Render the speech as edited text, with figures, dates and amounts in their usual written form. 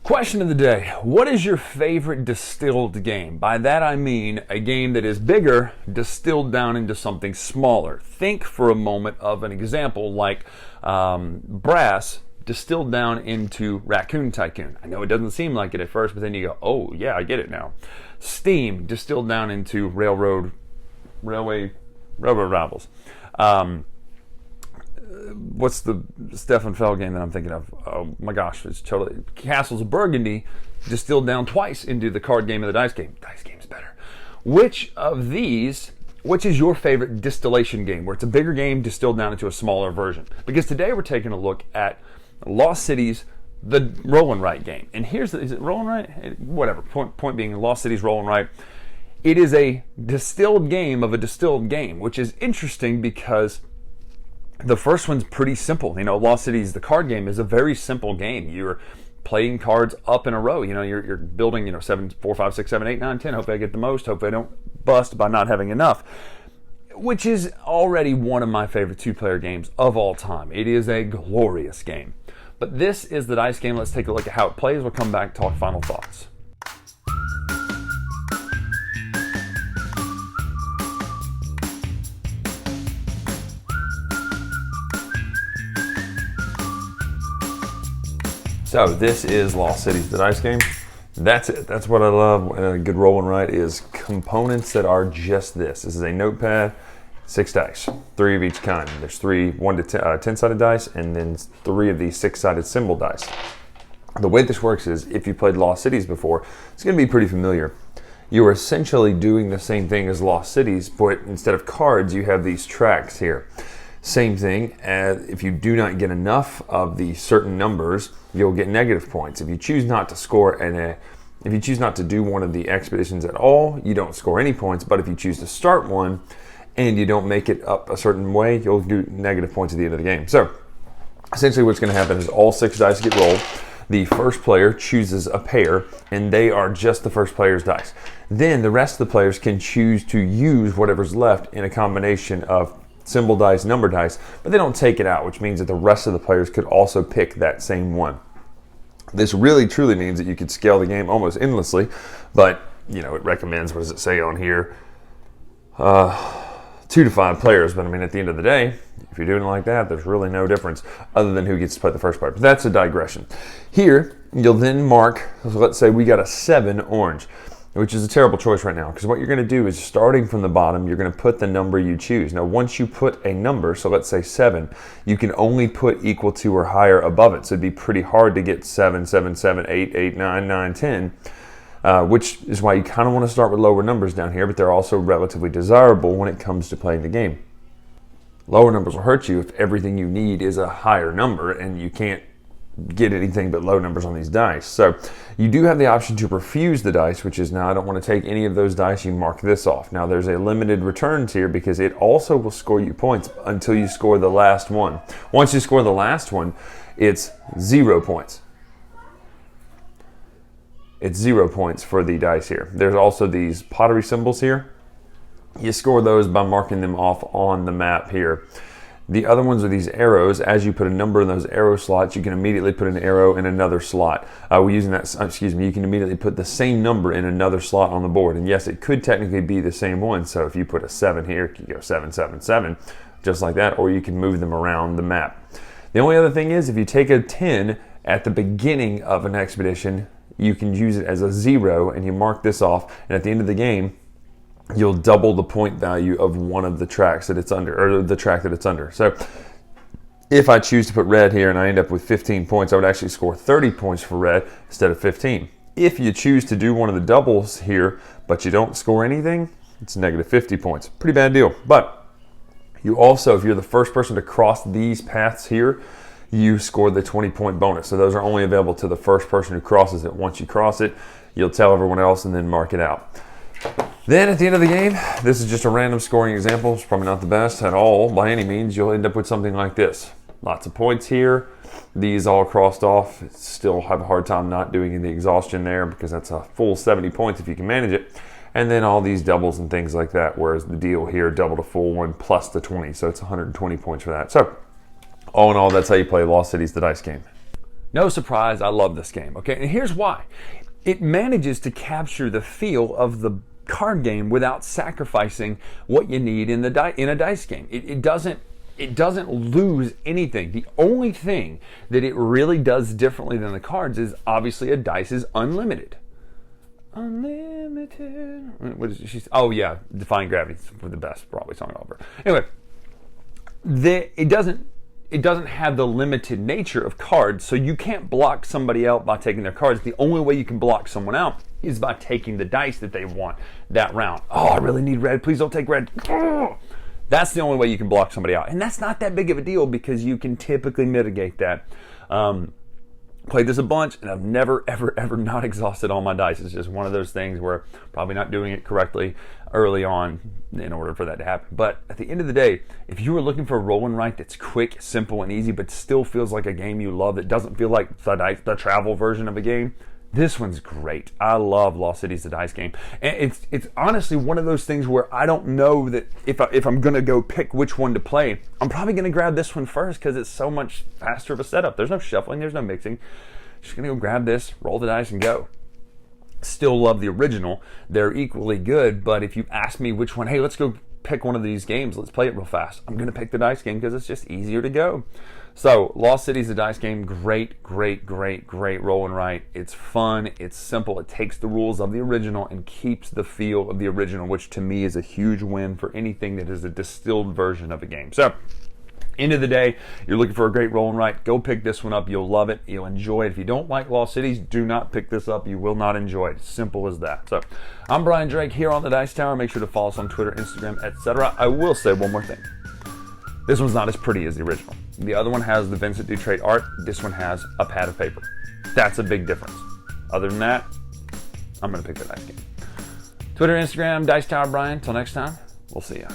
Question of the day. What is your favorite distilled game? By that I mean a game that is bigger, distilled down into something smaller. Think for a moment of an example like Brass distilled down into Raccoon Tycoon. I know it doesn't seem like it at first, but then you go, oh yeah, I get it now. Steam distilled down into Railroad Rivals. What's the Stefan Feld game that I'm thinking of? Oh my gosh, it's totally Castles of Burgundy distilled down twice into the card game of the dice game. Dice game's better. Which is your favorite distillation game where it's a bigger game distilled down into a smaller version? Because today we're taking a look at Lost Cities, the Roll and Write game. And is it Roll and Write? Whatever. Point being, Lost Cities Roll and Write. It is a distilled game of a distilled game, which is interesting because the first one's pretty simple. Lost Cities, the card game, is a very simple game. You're playing cards up in a row. You're building, 7, 4, 5, 6, 7, 8, 9, 10. Hope I get the most. Hope I don't bust by not having enough. Which is already one of my favorite two-player games of all time. It is a glorious game. But this is the dice game. Let's take a look at how it plays. We'll come back, talk final thoughts. So this is Lost Cities, the dice game. That's it. That's what I love. A good roll and write is components that are just this. This is a notepad, 6 dice, 3 of each kind. There's 1 to 10-sided dice, and then 3 of these 6-sided symbol dice. The way this works is, if you played Lost Cities before, it's going to be pretty familiar. You are essentially doing the same thing as Lost Cities, but instead of cards, you have these tracks here. Same thing, as if you do not get enough of the certain numbers, you'll get negative points. If you choose not to score if you choose not to do one of the expeditions at all, you don't score any points. But if you choose to start one and you don't make it up a certain way, you'll do negative points at the end of the game. So essentially what's going to happen is all 6 dice get rolled. The first player chooses a pair, and they are just the first player's dice. Then the rest of the players can choose to use whatever's left in a combination of symbol dice, number dice, but they don't take it out, which means that the rest of the players could also pick that same one. This really truly means that you could scale the game almost endlessly, but it recommends, what does it say on here? 2 to 5 players, but at the end of the day, if you're doing it like that, there's really no difference other than who gets to play the first player. But that's a digression. Here, you'll then mark, so let's say we got a 7 orange, which is a terrible choice right now, because what you're going to do is, starting from the bottom, you're going to put the number you choose. Now, once you put a number, so let's say 7, you can only put equal to or higher above it. So it'd be pretty hard to get 7, 7, 7, 8, 8, 9, 9, 10, which is why you kind of want to start with lower numbers down here, but they're also relatively desirable when it comes to playing the game. Lower numbers will hurt you if everything you need is a higher number, and you can't get anything but low numbers on these dice. So you do have the option to refuse the dice, which is, now I don't want to take any of those dice, you mark this off. Now there's a limited returns here because it also will score you points until you score the last one. Once you score the last one, it's 0 points. It's 0 points for the dice here. There's also these pottery symbols here. You score those by marking them off on the map here. The other ones are these arrows. As you put a number in those arrow slots, you can immediately put an arrow in another slot. You can immediately put the same number in another slot on the board. And yes, it could technically be the same one. So if you put a 7 here, you go 7, 7, 7, just like that, or you can move them around the map. The only other thing is, if you take a 10 at the beginning of an expedition, you can use it as a 0, and you mark this off, and at the end of the game, you'll double the point value of one of the tracks that it's under, or the track that it's under. So if I choose to put red here and I end up with 15 points, I would actually score 30 points for red instead of 15. If you choose to do one of the doubles here, but you don't score anything, it's negative 50 points. Pretty bad deal. But you also, if you're the first person to cross these paths here, you score the 20-point bonus. So those are only available to the first person who crosses it. Once you cross it, you'll tell everyone else and then mark it out. Then at the end of the game, this is just a random scoring example. It's probably not the best at all by any means. You'll end up with something like this. Lots of points here. These all crossed off. Still have a hard time not doing the exhaustion there, because that's a full 70 points if you can manage it. And then all these doubles and things like that, whereas the deal here, double to full one plus the 20. So it's 120 points for that. So all in all, that's how you play Lost Cities, the dice game. No surprise, I love this game, okay? And here's why. It manages to capture the feel of the card game without sacrificing what you need in a dice game. It doesn't lose anything. The only thing that it really does differently than the cards is obviously a dice is unlimited. Unlimited. What is she? Oh yeah, Defying Gravity for the best Broadway song ever. Anyway, it doesn't have the limited nature of cards, so you can't block somebody out by taking their cards. The only way you can block someone out is by taking the dice that they want that round. Oh, I really need red. Please don't take red. That's the only way you can block somebody out. And that's not that big of a deal because you can typically mitigate that. Played this a bunch, and I've never, ever not exhausted all my dice. It's just one of those things where probably not doing it correctly early on in order for that to happen. But at the end of the day, if you were looking for a roll and write that's quick, simple, and easy, but still feels like a game you love, that doesn't feel like the travel version of a game, this one's great. I love Lost Cities, the dice game. And it's honestly one of those things where I don't know that if I'm going to go pick which one to play, I'm probably going to grab this one first because it's so much faster of a setup. There's no shuffling, there's no mixing. Just going to go grab this, roll the dice, and go. Still love the original. They're equally good, but if you ask me which one, hey, let's go pick one of these games, let's play it real fast, I'm going to pick the dice game because it's just easier to go. So, Lost Cities, the dice game, great roll and write. It's fun, it's simple, it takes the rules of the original and keeps the feel of the original, which to me is a huge win for anything that is a distilled version of a game. So, end of the day, you're looking for a great roll and write, go pick this one up. You'll love it. You'll enjoy it. If you don't like Lost Cities, do not pick this up. You will not enjoy it. Simple as that. So, I'm Bryan Drake here on the Dice Tower. Make sure to follow us on Twitter, Instagram, etc. I will say one more thing. This one's not as pretty as the original. The other one has the Vincent Dutrait art. This one has a pad of paper. That's a big difference. Other than that, I'm going to pick the dice game. Twitter, Instagram, Dice Tower Bryan. Till next time, we'll see ya.